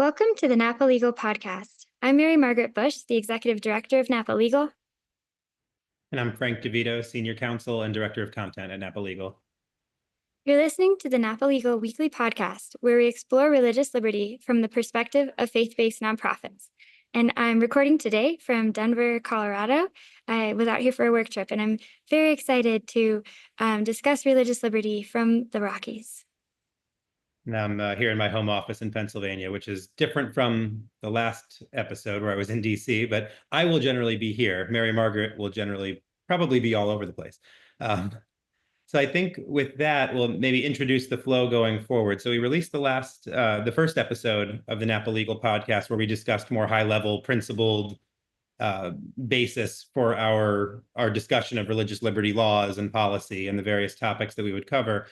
Welcome to the Napa Legal Podcast. I'm Mary Margaret Bush, the Executive Director of Napa Legal. And I'm Frank DeVito, Senior Counsel and Director of Content at Napa Legal. You're listening to the Napa Legal Weekly Podcast, where we explore religious liberty from the perspective of faith-based nonprofits. And I'm recording today from Denver, Colorado. I was out here for a work trip, and I'm very excited to discuss religious liberty from the Rockies. And I'm here in my home office in Pennsylvania, which is different from the last episode where I was in DC, but I will generally be here. Mary Margaret will generally probably be all over the place. So I think with that, we'll maybe introduce the flow going forward. So we released the first episode of the Napa Legal Podcast, where we discussed more high-level, principled basis for our discussion of religious liberty laws and policy and the various topics that we would cover.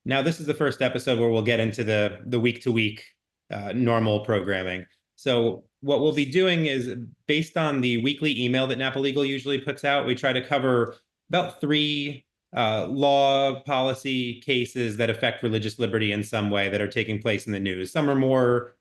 Now, this is the first episode where we'll get into the week-to-week normal programming. So what we'll be doing is, based on the weekly email that Napa Legal usually puts out, we try to cover about three law policy cases that affect religious liberty in some way that are taking place in the news. Some are more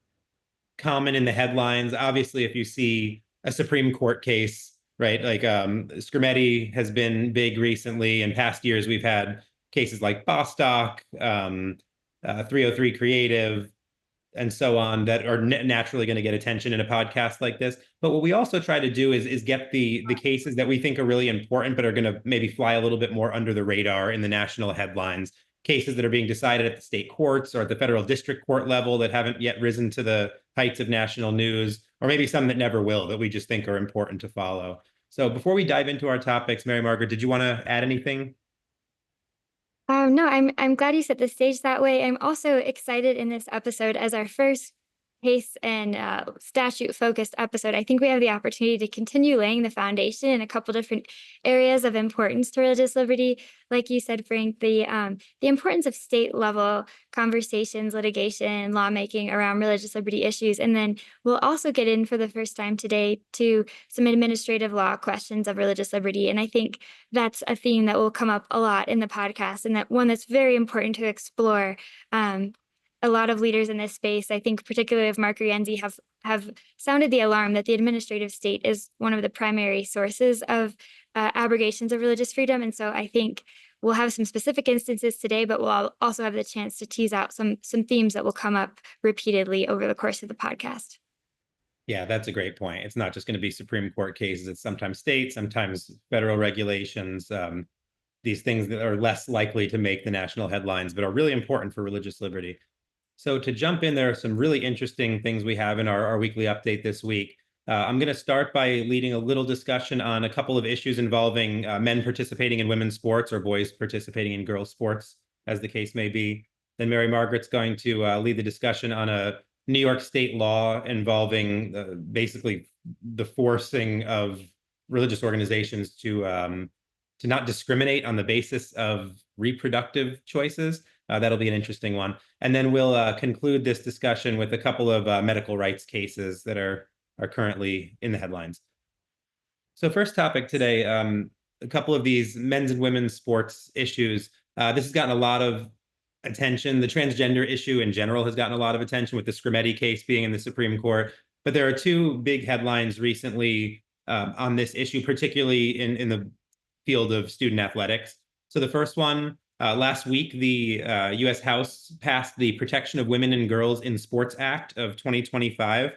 common in the headlines. Obviously, if you see a Supreme Court case, right, like Scrimeti has been big recently. In past years, we've had cases like Bostock, 303 Creative, and so on that are naturally going to get attention in a podcast like this. But what we also try to do is get the cases that we think are really important, but are going to maybe fly a little bit more under the radar in the national headlines, cases that are being decided at the state courts or at the federal district court level that haven't yet risen to the heights of national news, or maybe some that never will, that we just think are important to follow. So before we dive into our topics, Mary Margaret, did you want to add anything? No, I'm glad you set the stage that way. I'm also excited in this episode as our first case and statute-focused episode. I think we have the opportunity to continue laying the foundation in a couple different areas of importance to religious liberty. Like you said, Frank, the importance of state-level conversations, litigation, lawmaking around religious liberty issues. And then we'll also get in for the first time today to some administrative law questions of religious liberty. And I think that's a theme that will come up a lot in the podcast, and that one that's very important to explore. A lot of leaders in this space, I think particularly of Mark Rienzi, have sounded the alarm that the administrative state is one of the primary sources of abrogations of religious freedom. And so I think we'll have some specific instances today, but we'll also have the chance to tease out some themes that will come up repeatedly over the course of the podcast. Yeah, that's a great point. It's not just going to be Supreme Court cases. It's sometimes state, sometimes federal regulations, these things that are less likely to make the national headlines, but are really important for religious liberty. So to jump in, there are some really interesting things we have in our weekly update this week. I'm going to start by leading a little discussion on a couple of issues involving men participating in women's sports or boys participating in girls' sports, as the case may be. Then Mary Margaret's going to lead the discussion on a New York state law involving basically the forcing of religious organizations to not discriminate on the basis of reproductive choices. That'll be an interesting one. And then we'll conclude this discussion with a couple of medical rights cases that are currently in the headlines. So first topic today, a couple of these men's and women's sports issues. This has gotten a lot of attention. The transgender issue in general has gotten a lot of attention, with the Scrimeti case being in the Supreme Court. But there are two big headlines recently on this issue, particularly in the field of student athletics. So the first one, last week, the U.S. House passed the Protection of Women and Girls in Sports Act of 2025.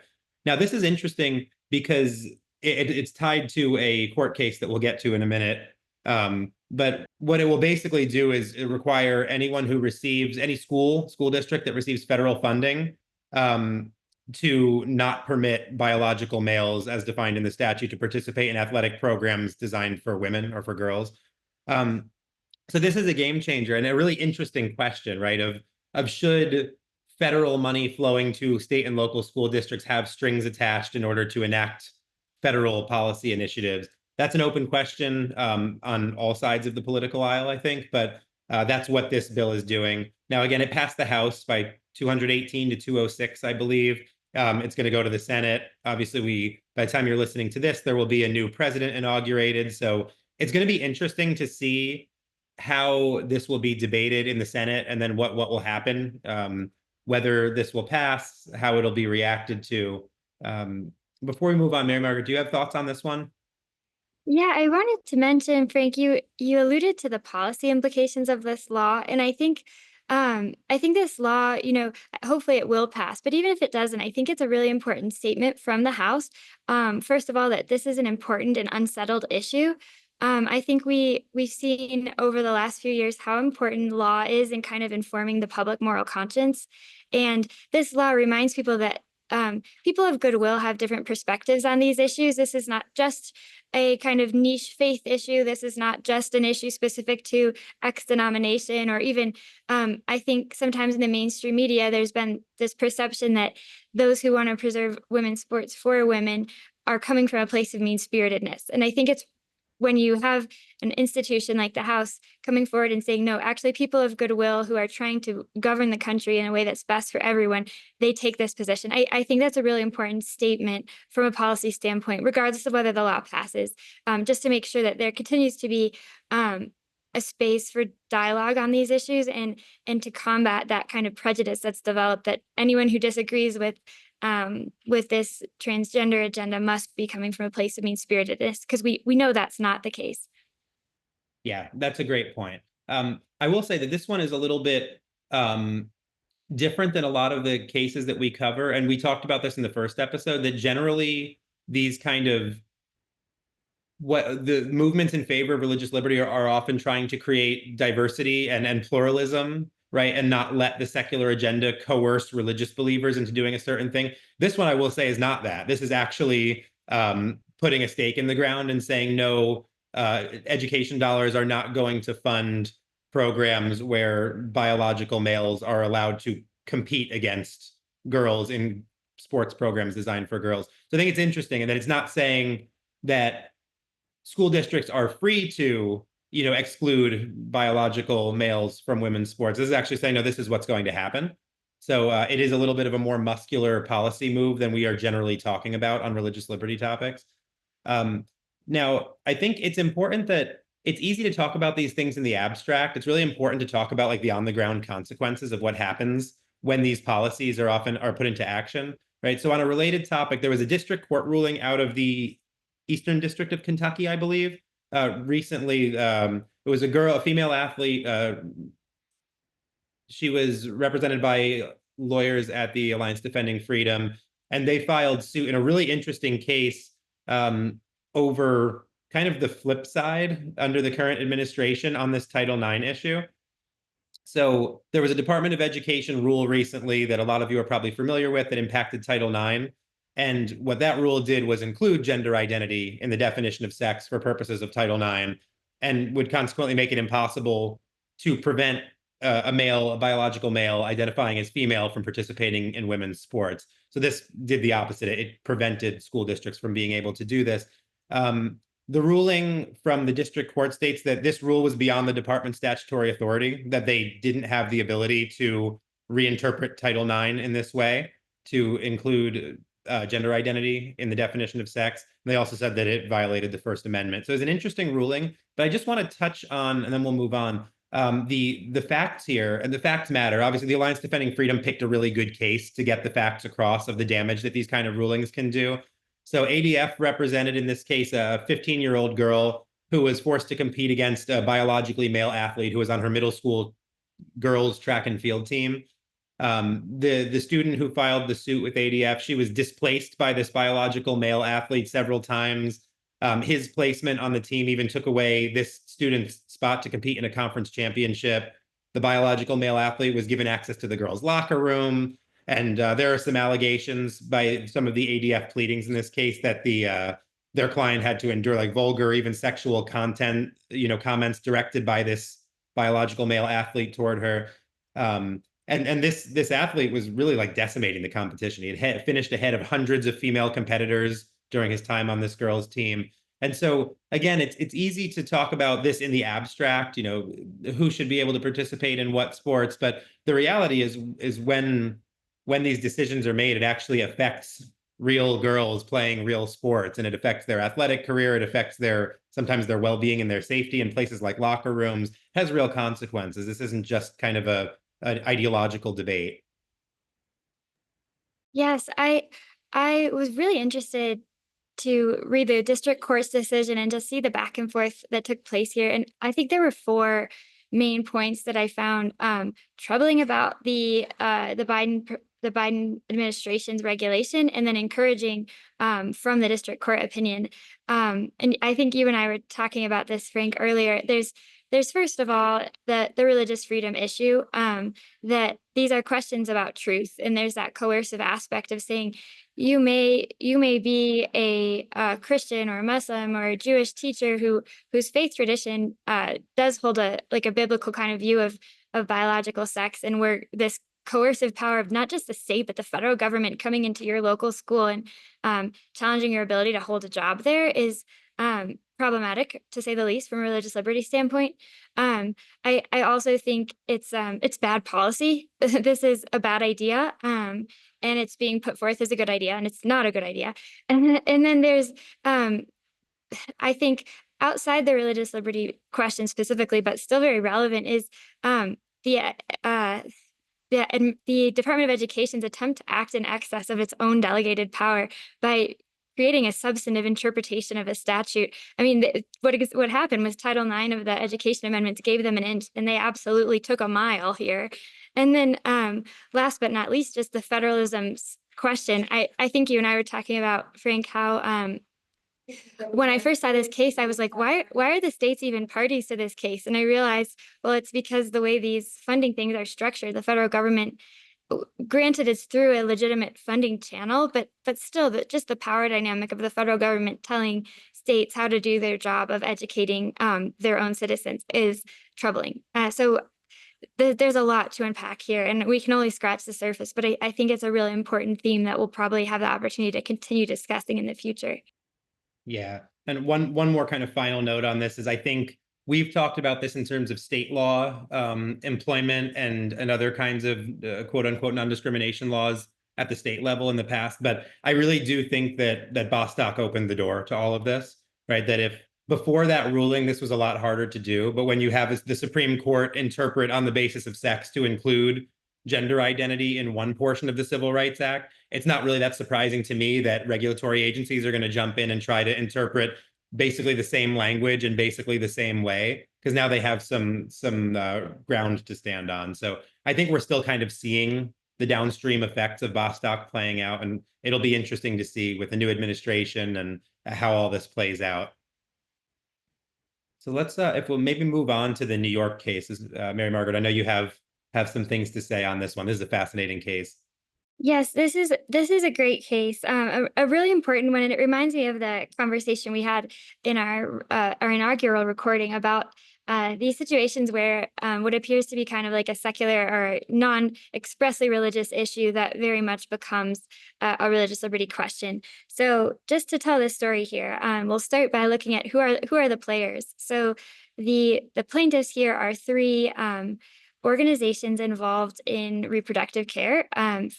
Now, this is interesting because it's tied to a court case that we'll get to in a minute. But what it will basically do is require anyone who receives, any school district that receives federal funding, to not permit biological males, as defined in the statute, to participate in athletic programs designed for women or for girls. So this is a game changer and a really interesting question, right? Of should federal money flowing to state and local school districts have strings attached in order to enact federal policy initiatives? That's an open question on all sides of the political aisle, I think, but that's what this bill is doing. Now, again, it passed the House by 218 to 206, I believe. It's going to go to the Senate. Obviously, by the time you're listening to this, there will be a new president inaugurated. So it's going to be interesting to see how this will be debated in the Senate, and then what will happen. whether this will pass, how it'll be reacted to. Before we move on, Mary Margaret, do you have thoughts on this one? Yeah, I wanted to mention, Frank, you alluded to the policy implications of this law, and I think this law, hopefully it will pass. But even if it doesn't, I think it's a really important statement from the House. First of all, that this is an important and unsettled issue. I think we've seen over the last few years how important law is in kind of informing the public moral conscience, and this law reminds people that people of goodwill have different perspectives on these issues. This is not just a kind of niche faith issue. This is not just an issue specific to X denomination, or even I think sometimes in the mainstream media, there's been this perception that those who want to preserve women's sports for women are coming from a place of mean-spiritedness. And I think it's when you have an institution like the House coming forward and saying, no, actually, people of goodwill who are trying to govern the country in a way that's best for everyone, they take this position. I think that's a really important statement from a policy standpoint, regardless of whether the law passes, just to make sure that there continues to be a space for dialogue on these issues, and to combat that kind of prejudice that's developed, that anyone who disagrees with this transgender agenda must be coming from a place of mean-spiritedness, because we know that's not the case. Yeah, that's a great point. I will say that this one is a little bit different than a lot of the cases that we cover. And we talked about this in the first episode, that generally these kind of what the movements in favor of religious liberty are often trying to create diversity and pluralism, right? And not let the secular agenda coerce religious believers into doing a certain thing. This one, I will say, is not that. This is actually putting a stake in the ground and saying, no, education dollars are not going to fund programs where biological males are allowed to compete against girls in sports programs designed for girls. So I think it's interesting, and that it's not saying that school districts are free to, exclude biological males from women's sports. This is actually saying, no, this is what's going to happen. So it is a little bit of a more muscular policy move than we are generally talking about on religious liberty topics. Now, I think it's important that it's easy to talk about these things in the abstract. It's really important to talk about like the on-the-ground consequences of what happens when these policies are put into action, right? So on a related topic, there was a district court ruling out of the Eastern District of Kentucky, I believe. Recently, it was a female athlete. She was represented by lawyers at the Alliance Defending Freedom, and they filed suit in a really interesting case over kind of the flip side under the current administration on this Title IX issue. So there was a Department of Education rule recently that a lot of you are probably familiar with that impacted Title IX. And what that rule did was include gender identity in the definition of sex for purposes of Title IX, and would consequently make it impossible to prevent a biological male identifying as female from participating in women's sports. So this did the opposite. It prevented school districts from being able to do this. The ruling from the district court states that this rule was beyond the department's statutory authority, that they didn't have the ability to reinterpret Title IX in this way to include gender identity in the definition of sex. And they also said that it violated the First Amendment. So it's an interesting ruling, but I just want to touch on, and then we'll move on, the facts here. And the facts matter. Obviously, the Alliance Defending Freedom picked a really good case to get the facts across of the damage that these kind of rulings can do. So ADF represented in this case a 15-year-old girl who was forced to compete against a biologically male athlete who was on her middle school girls track and field team. The student who filed the suit with ADF, she was displaced by this biological male athlete several times. His placement on the team even took away this student's spot to compete in a conference championship. The biological male athlete was given access to the girls' locker room. And there are some allegations by some of the ADF pleadings in this case that their client had to endure like vulgar, even sexual content, comments directed by this biological male athlete toward her. And this athlete was really like decimating the competition. He had finished ahead of hundreds of female competitors during his time on this girls' team. And so again, it's easy to talk about this in the abstract, who should be able to participate in what sports. But the reality is when these decisions are made, it actually affects real girls playing real sports, and it affects their athletic career. It affects sometimes their well-being and their safety in places like locker rooms. It has real consequences. This isn't just kind of an ideological debate. Yes, I was really interested to read the district court's decision and to see the back and forth that took place here. And I think there were four main points that I found troubling about the Biden administration's regulation, and then encouraging from the district court opinion. And I think you and I were talking about this, Frank, earlier. There's first of all the religious freedom issue, that these are questions about truth, and there's that coercive aspect of saying you may be a Christian or a Muslim or a Jewish teacher whose faith tradition does hold a biblical kind of view of biological sex, and where this coercive power of not just the state but the federal government coming into your local school and challenging your ability to hold a job there is problematic, to say the least, from a religious liberty standpoint. I also think it's bad policy. This is a bad idea. And it's being put forth as a good idea, and it's not a good idea. And then there's, I think, outside the religious liberty question specifically, but still very relevant, is the the Department of Education's attempt to act in excess of its own delegated power by creating a substantive interpretation of a statute. I mean, what happened was Title IX of the Education Amendments gave them an inch, and they absolutely took a mile here. And then, last but not least, just the federalism question. I think you and I were talking about, Frank, how when I first saw this case, I was like, why are the states even parties to this case? And I realized, well, it's because the way these funding things are structured, the federal government, granted it's through a legitimate funding channel, but still, just the power dynamic of the federal government telling states how to do their job of educating their own citizens is troubling. So there's a lot to unpack here, and we can only scratch the surface, but I think it's a really important theme that we'll probably have the opportunity to continue discussing in the future. Yeah. And one more kind of final note on this is I think we've talked about this in terms of state law, employment, and other kinds of quote unquote non-discrimination laws at the state level in the past. But I really do think that Bostock opened the door to all of this, right? That if before that ruling, this was a lot harder to do. But when you have the Supreme Court interpret on the basis of sex to include gender identity in one portion of the Civil Rights Act, it's not really that surprising to me that regulatory agencies are going to jump in and try to interpret basically the same language in basically the same way, because now they have some ground to stand on. So I think we're still kind of seeing the downstream effects of Bostock playing out, and it'll be interesting to see with the new administration and how all this plays out. So let's if we'll maybe move on to the New York cases. Mary Margaret, I know you have some things to say on this one. This is a fascinating case. Yes, this is a great case, a really important one, and it reminds me of the conversation we had in our inaugural recording about these situations where what appears to be kind of like a secular or non-expressly religious issue that very much becomes a religious liberty question. So, just to tell this story here, we'll start by looking at who are the players. So, the plaintiffs here are three. Organizations involved in reproductive care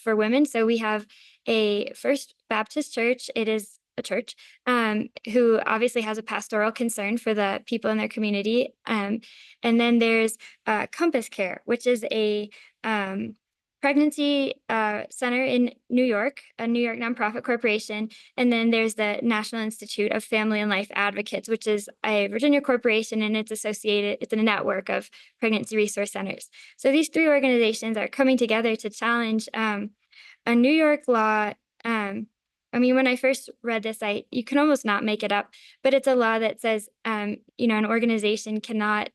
for women. So we have a First Baptist Church. It is a church who obviously has a pastoral concern for the people in their community. And then there's Compass Care, which is a pregnancy center in New York, a New York nonprofit corporation. And then there's the National Institute of Family and Life Advocates, which is a Virginia corporation, and it's a network of pregnancy resource centers. So these three organizations are coming together to challenge a New York law. I mean, when I first read this, you can almost not make it up, but it's a law that says, an organization cannot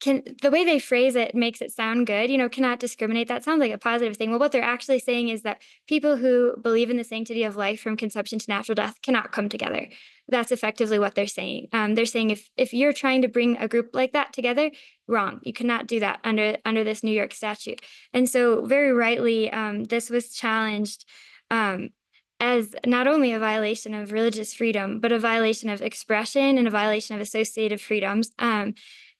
can the way they phrase it makes it sound good, cannot discriminate. That sounds like a positive thing. Well, what they're actually saying is that people who believe in the sanctity of life from conception to natural death cannot come together. That's effectively what they're saying. They're saying if you're trying to bring a group like that together, wrong. You cannot do that under this New York statute. And so, very rightly, this was challenged as not only a violation of religious freedom, but a violation of expression and a violation of associative freedoms.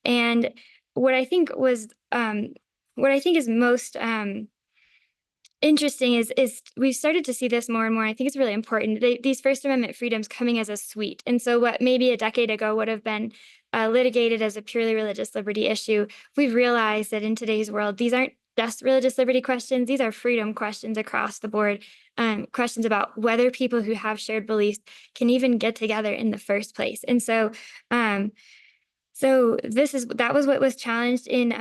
And what I think is most interesting is we've started to see this more and more. I think it's really important. These First Amendment freedoms coming as a suite, and so what maybe a decade ago would have been litigated as a purely religious liberty issue, we've realized that in today's world, these aren't just religious liberty questions. These are freedom questions across the board, questions about whether people who have shared beliefs can even get together in the first place. And so that was what was challenged in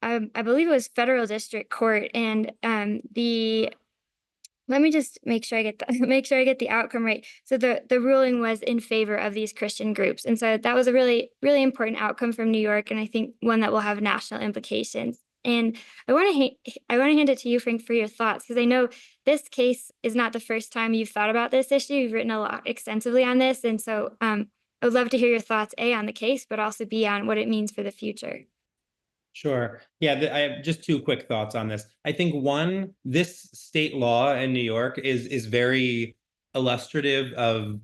I believe it was federal district court, and the let me just make sure I get the make sure I get the outcome right. So the ruling was in favor of these Christian groups, and so that was a really important outcome from New York, and I think one that will have national implications. And I want to hand it to you, Frank, for your thoughts, because I know this case is not the first time you've thought about this issue. You've written a lot extensively on this, and so I would love to hear your thoughts, A, on the case, but also B, on what it means for the future. Sure. Yeah, I have just two quick thoughts on this. I think one, this state law in New York is very illustrative of,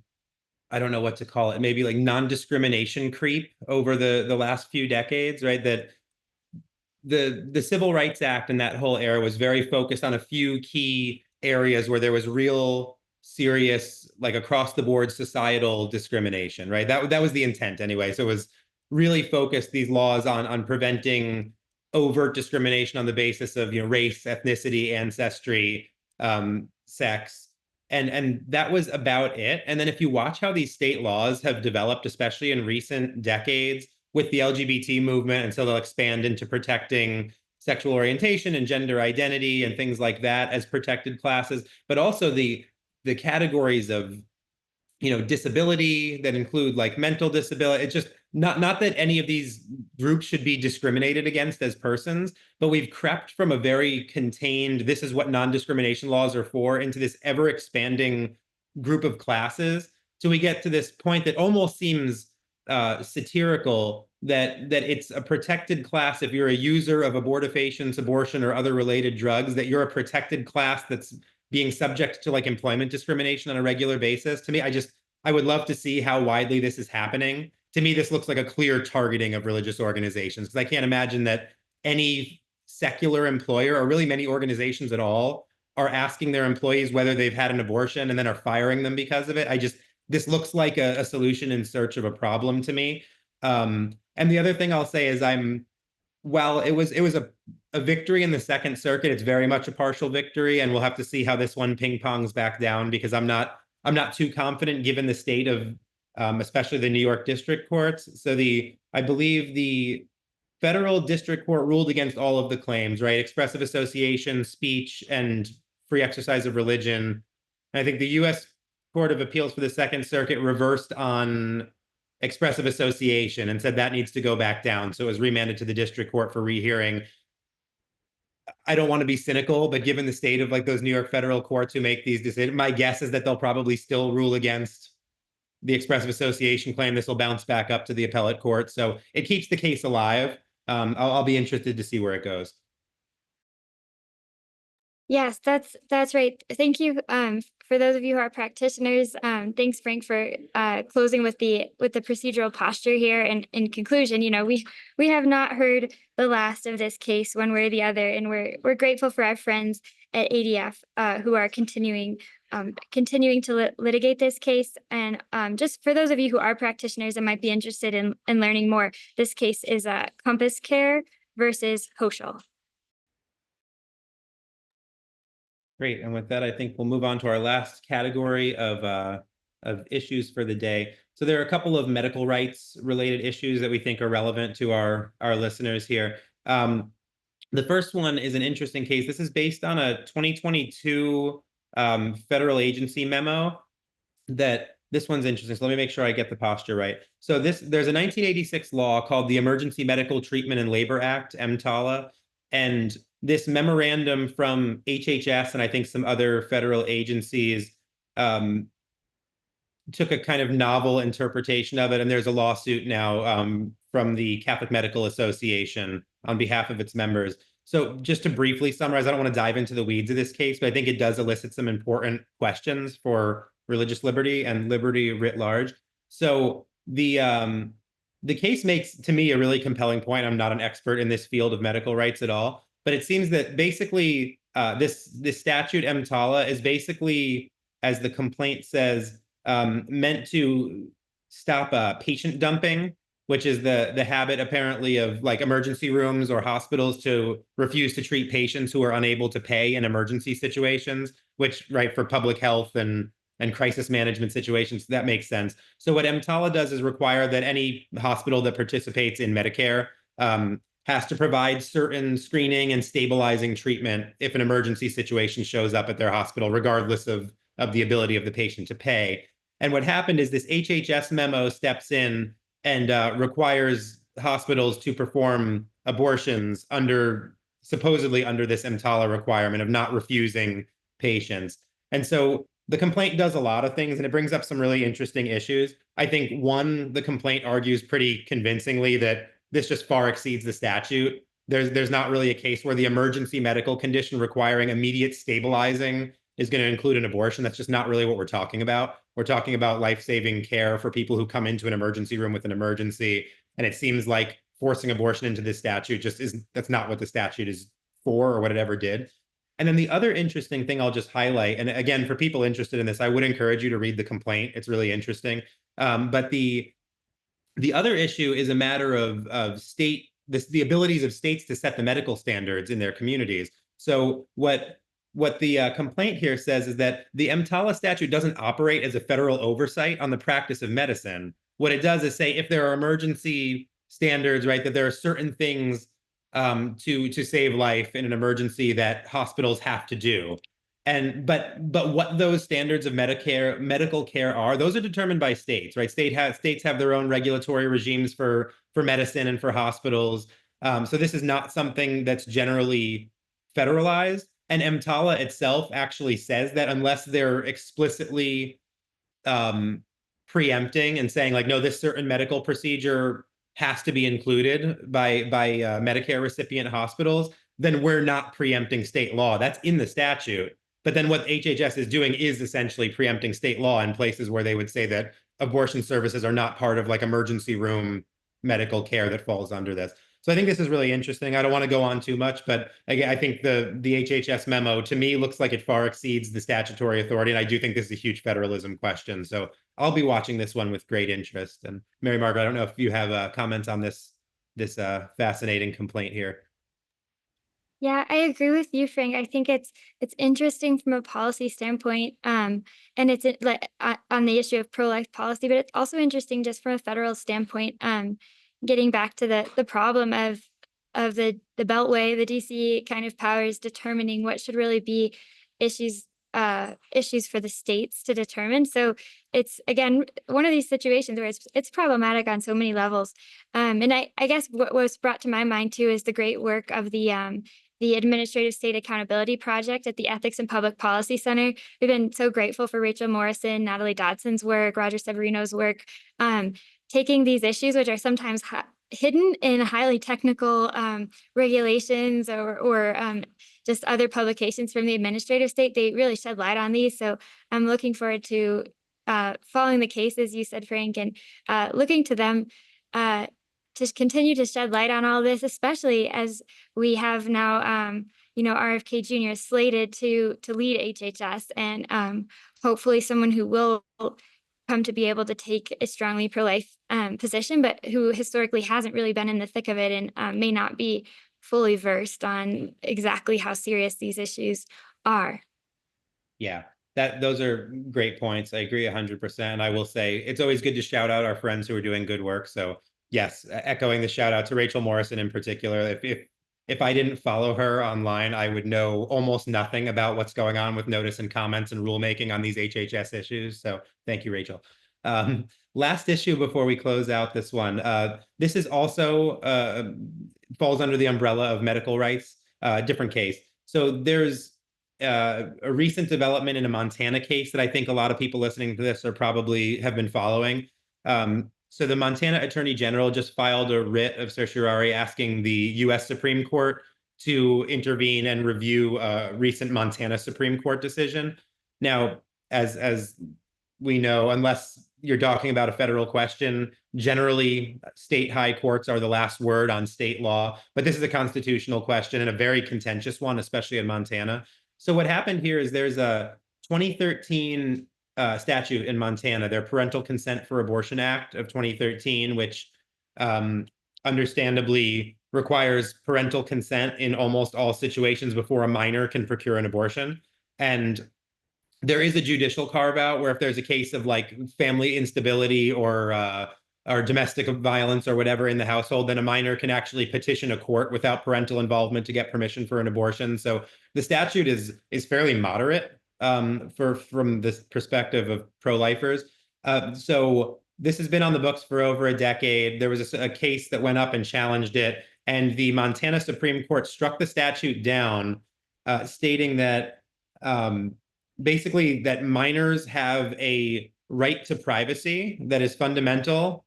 I don't know what to call it, maybe like non-discrimination creep over the last few decades, right? That the Civil Rights Act and that whole era was very focused on a few key areas where there was real serious, like across the board societal discrimination, right? That was the intent anyway. So it was really focused, these laws, on preventing overt discrimination on the basis of, race, ethnicity, ancestry, sex. And that was about it. And then if you watch how these state laws have developed, especially in recent decades, with the LGBT movement, and so they'll expand into protecting sexual orientation and gender identity and things like that as protected classes, but also the categories of disability that include like mental disability. It's just not that any of these groups should be discriminated against as persons, but we've crept from a very contained, this is what non-discrimination laws are for, into this ever expanding group of classes. So we get to this point that almost seems satirical, that it's a protected class if you're a user of abortifacients, abortion, or other related drugs, that you're a protected class that's being subject to like employment discrimination on a regular basis. To me, I would love to see how widely this is happening. To me, this looks like a clear targeting of religious organizations, because I can't imagine that any secular employer, or really many organizations at all, are asking their employees whether they've had an abortion and then are firing them because of it. This looks like a solution in search of a problem to me. And the other thing I'll say is, while it was a victory in the Second Circuit, it's very much a partial victory, and we'll have to see how this one ping pongs back down, because I'm not too confident given the state of especially the New York district courts. So I believe the federal district court ruled against all of the claims, right? Expressive association, speech, and free exercise of religion. And I think the U.S. Court of Appeals for the Second Circuit reversed on expressive association and said that needs to go back down. So it was remanded to the district court for rehearing. I don't want to be cynical, but given the state of like those New York federal courts who make these decisions, my guess is that they'll probably still rule against the expressive association claim. This will bounce back up to the appellate court. So it keeps the case alive. I'll be interested to see where it goes. Yes, that's right. Thank you, for those of you who are practitioners. Thanks, Frank, for closing with the procedural posture here. And in conclusion, we have not heard the last of this case one way or the other, and we're grateful for our friends at ADF who are continuing to litigate this case. And just for those of you who are practitioners and might be interested in learning more, this case is Compass Care versus Hoschel. Great. And with that, I think we'll move on to our last category of issues for the day. So there are a couple of medical rights related issues that we think are relevant to our listeners here. The first one is an interesting case. This is based on a 2022 federal agency memo. This one's interesting. So let me make sure I get the posture right. So there's a 1986 law called the Emergency Medical Treatment and Labor Act, EMTALA. And this memorandum from HHS and I think some other federal agencies took a kind of novel interpretation of it. And there's a lawsuit now from the Catholic Medical Association on behalf of its members. So just to briefly summarize, I don't want to dive into the weeds of this case, but I think it does elicit some important questions for religious liberty and liberty writ large. So the case makes, to me, a really compelling point. I'm not an expert in this field of medical rights at all, but it seems that basically this statute EMTALA is basically, as the complaint says, meant to stop patient dumping which is the habit apparently of like emergency rooms or hospitals to refuse to treat patients who are unable to pay in emergency situations, which, right, for public health and crisis management situations, that makes sense. So what EMTALA does is require that any hospital that participates in Medicare has to provide certain screening and stabilizing treatment if an emergency situation shows up at their hospital, regardless of the ability of the patient to pay. And what happened is this HHS memo steps in and requires hospitals to perform abortions supposedly under this EMTALA requirement of not refusing patients. And so the complaint does a lot of things, and it brings up some really interesting issues. I think one, the complaint argues pretty convincingly that this just far exceeds the statute. There's not really a case where the emergency medical condition requiring immediate stabilizing is going to include an abortion. That's just not really what we're talking about. We're talking about life-saving care for people who come into an emergency room with an emergency. And it seems like forcing abortion into this statute that's not what the statute is for or what it ever did. And then the other interesting thing I'll just highlight, and again, for people interested in this, I would encourage you to read the complaint. It's really interesting. But the other issue is a matter of the abilities of states to set the medical standards in their communities. So what the complaint here says is that the EMTALA statute doesn't operate as a federal oversight on the practice of medicine. What it does is say if there are emergency standards, right, that there are certain things to save life in an emergency that hospitals have to do. But what those standards of medical care are, those are determined by states, right? States have their own regulatory regimes for medicine and for hospitals. So this is not something that's generally federalized. And EMTALA itself actually says that unless they're explicitly preempting and saying like, no, this certain medical procedure has to be included by Medicare recipient hospitals, then we're not preempting state law. That's in the statute. But then what HHS is doing is essentially preempting state law in places where they would say that abortion services are not part of like emergency room medical care that falls under this. So I think this is really interesting. I don't want to go on too much, but again, I think the HHS memo to me looks like it far exceeds the statutory authority. And I do think this is a huge federalism question. So I'll be watching this one with great interest. And Mary Margaret, I don't know if you have comments on this fascinating complaint here. Yeah, I agree with you, Frank. I think it's interesting from a policy standpoint, and like on the issue of pro-life policy, but it's also interesting just from a federal standpoint. Getting back to the problem of the Beltway, the DC kind of powers determining what should really be issues issues for the states to determine. So it's again one of these situations where it's problematic on so many levels. And I guess what was brought to my mind too is the great work of the Administrative State Accountability Project at the Ethics and Public Policy Center. We've been so grateful for Rachel Morrison, Natalie Dodson's work, Roger Severino's work, taking these issues, which are sometimes hidden in highly technical regulations or just other publications from the administrative state. They really shed light on these. So I'm looking forward to following the cases you said, Frank, and looking to them to continue to shed light on all this, especially as we have now, RFK Jr. is slated to lead HHS, and hopefully someone who will come to be able to take a strongly pro-life position, but who historically hasn't really been in the thick of it and may not be fully versed on exactly how serious these issues are. Yeah, those are great points. I agree 100%. I will say it's always good to shout out our friends who are doing good work. So yes, echoing the shout out to Rachel Morrison in particular. If I didn't follow her online, I would know almost nothing about what's going on with notice and comments and rulemaking on these HHS issues. So thank you, Rachel. Last issue before we close out this one. This is also falls under the umbrella of medical rights, different case. So there's a recent development in a Montana case that I think a lot of people listening to this are probably have been following. So the Montana Attorney General just filed a writ of certiorari asking the U.S. Supreme Court to intervene and review a recent Montana Supreme Court decision. Now, as we know, unless you're talking about a federal question, generally state high courts are the last word on state law. But this is a constitutional question and a very contentious one, especially in Montana. So what happened here is there's a 2013 statute in Montana, their Parental Consent for Abortion Act of 2013, which understandably requires parental consent in almost all situations before a minor can procure an abortion. And there is a judicial carve out where if there's a case of like family instability or domestic violence or whatever in the household, then a minor can actually petition a court without parental involvement to get permission for an abortion. So the statute is fairly moderate from this perspective of pro-lifers. So this has been on the books for over a decade. There was a case that went up and challenged it, and the Montana Supreme Court struck the statute down, stating that basically that minors have a right to privacy that is fundamental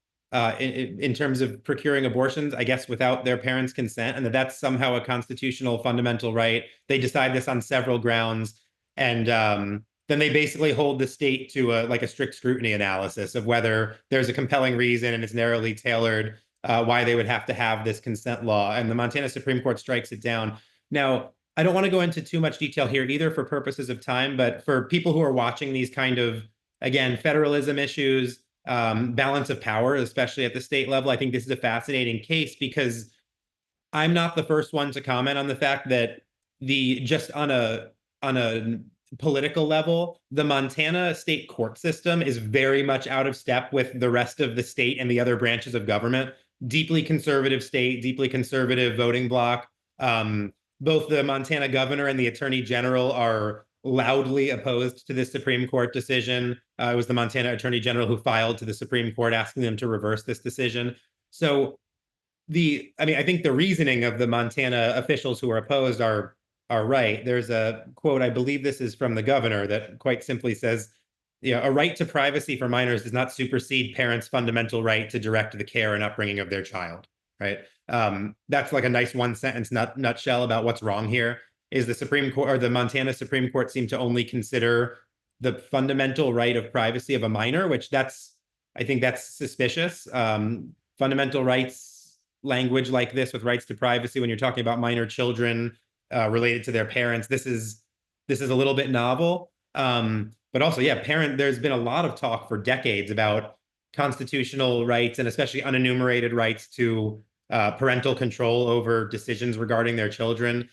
in terms of procuring abortions, I guess, without their parents' consent, and that's somehow a constitutional fundamental right. They decide this on several grounds, and then they basically hold the state to a strict scrutiny analysis of whether there's a compelling reason and it's narrowly tailored why they would have to have this consent law. And the Montana Supreme Court strikes it down. Now, I don't want to go into too much detail here either for purposes of time, but for people who are watching these kind of, again, federalism issues, balance of power, especially at the state level, I think this is a fascinating case because I'm not the first one to comment on the fact that just on a political level, the Montana state court system is very much out of step with the rest of the state and the other branches of government. Deeply conservative state, deeply conservative voting bloc. Both the Montana governor and the attorney general are loudly opposed to this Supreme Court decision. It was the Montana attorney general who filed to the Supreme Court asking them to reverse this decision. So I think the reasoning of the Montana officials who are opposed are right. There's a quote, I believe this is from the governor, that quite simply says, a right to privacy for minors does not supersede parents' fundamental right to direct the care and upbringing of their child, right? That's like a nice one sentence nutshell about what's wrong here. Is the Supreme Court or the Montana Supreme Court seem to only consider the fundamental right of privacy of a minor, which I think that's suspicious. Fundamental rights language like this with rights to privacy when you're talking about minor children related to their parents, this is a little bit novel. But also, there's been a lot of talk for decades about constitutional rights and especially unenumerated rights to parental control over decisions regarding their children.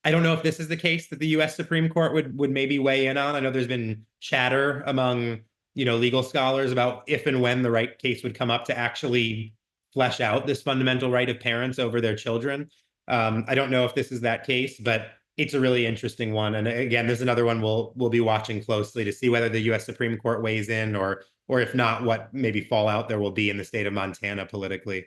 I don't know if this is the case that the U.S. Supreme Court would maybe weigh in on. I know there's been chatter among legal scholars about if and when the right case would come up to actually flesh out this fundamental right of parents over their children. I don't know if this is that case, but it's a really interesting one. And again, there's another one we'll be watching closely to see whether the U.S. Supreme Court weighs in, or if not, what maybe fallout there will be in the state of Montana politically.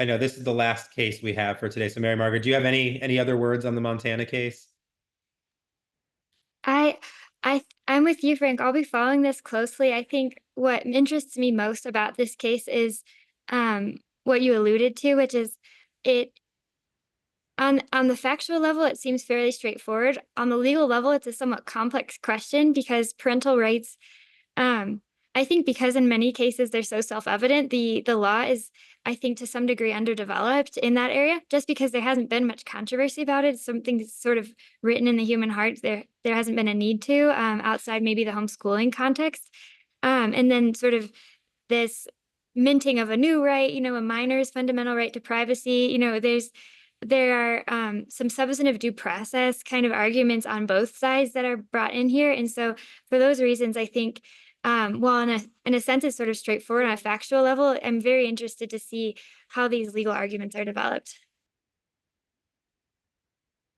I know this is the last case we have for today. So Mary Margaret, do you have any other words on the Montana case? I'm with you, Frank. I'll be following this closely. I think what interests me most about this case is what you alluded to, which is it on the factual level, it seems fairly straightforward. On the legal level, it's a somewhat complex question because parental rights, I think because in many cases they're so self-evident, the law is, I think, to some degree underdeveloped in that area, just because there hasn't been much controversy about it. Something that's sort of written in the human heart. There hasn't been a need to outside maybe the homeschooling context. And then sort of this minting of a new right, a minor's fundamental right to privacy. There are some substantive due process kind of arguments on both sides that are brought in here. And so for those reasons, I think while in a sense it's sort of straightforward on a factual level, I'm very interested to see how these legal arguments are developed.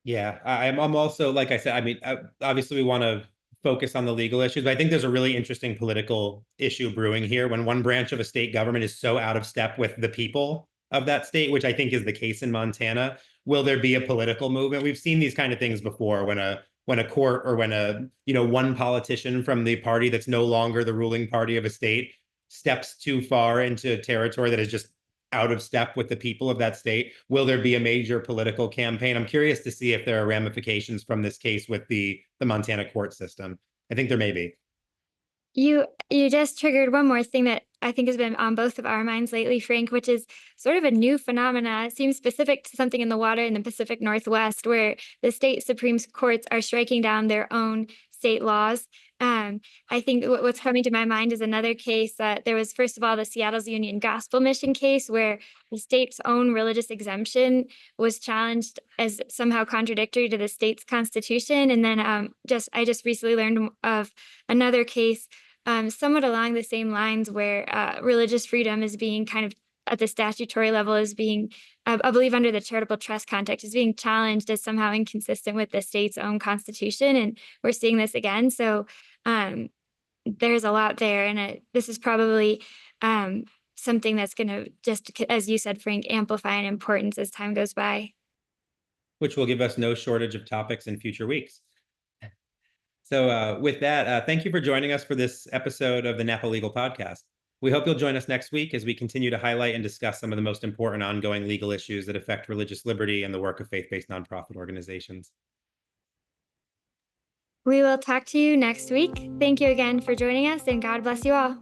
Yeah, I'm also, like I said, obviously we want to focus on the legal issues, but I think there's a really interesting political issue brewing here when one branch of a state government is so out of step with the people of that state, which I think is the case in Montana. Will there be a political movement? We've seen these kind of things before when a court or when one politician from the party that's no longer the ruling party of a state steps too far into territory that is just out of step with the people of that state. Will there be a major political campaign? I'm curious to see if there are ramifications from this case with the Montana court system. I think there may be. You just triggered one more thing that I think has been on both of our minds lately, Frank, which is sort of a new phenomena. It seems specific to something in the water in the Pacific Northwest, where the state Supreme Courts are striking down their own state laws. I think what's coming to my mind is another case that there was, first of all, the Seattle's Union Gospel Mission case where the state's own religious exemption was challenged as somehow contradictory to the state's constitution. And then I just recently learned of another case somewhat along the same lines where religious freedom is being kind of at the statutory level is being, I believe under the charitable trust context, is being challenged as somehow inconsistent with the state's own constitution. And we're seeing this again. So um, there's a lot there. And this is probably something that's going to just, as you said, Frank, amplify in importance as time goes by. Which will give us no shortage of topics in future weeks. So with that, thank you for joining us for this episode of the Napa Legal Podcast. We hope you'll join us next week as we continue to highlight and discuss some of the most important ongoing legal issues that affect religious liberty and the work of faith-based nonprofit organizations. We will talk to you next week. Thank you again for joining us, and God bless you all.